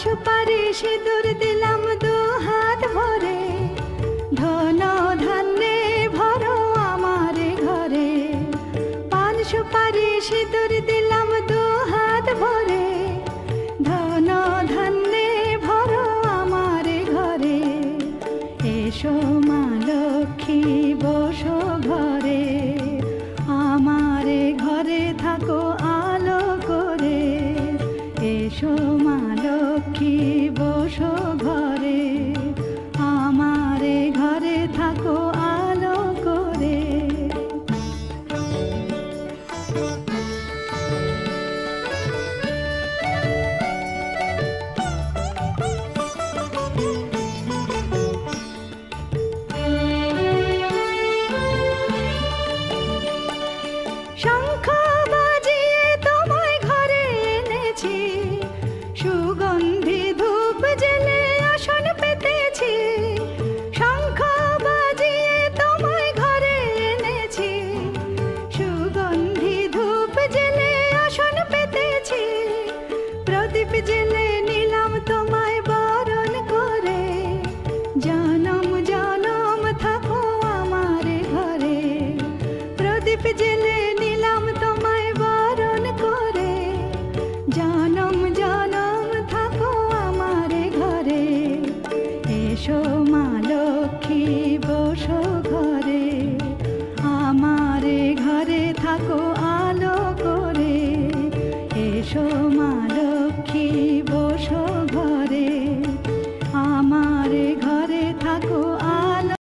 সুপারি সিঁদুর দিলাম দু হাত ভরে, ধন ধান্যে ভরো আমারে ঘরে। পান সুপারি সিঁদুর দিলাম দু হাত ভরে, ধন ধান্যে ভরো আমারে ঘরে। এসো মা লক্ষ্মী বসো ঘরে, আমারে ঘরে থাকো আলো করে। এসো মা লক্ষ্মী বসো ঘরে, আমারে ঘরে থাকো আলো করে। শঙ্খ বাজিয়ে তোমায় ঘরে এনেছি, সুগন্ধি ধূপ জেলে আসন পেতেছি। শঙ্খ বাজিয়ে তোমায় ঘরে এনেছি, সুগন্ধি ধূপ জেলে আসন পেতেছি। প্রদীপ জেলে নিলাম তোমায় বরণ করে, জনম জনম থাকো আমারে ঘরে। প্রদীপ জেলে নিলাম তোমায় বরণ করে, জনম জনম থাকো আমারে ঘরে। এসো মা লক্ষ্মী বসো ঘরে, আমারে ঘরে থাকো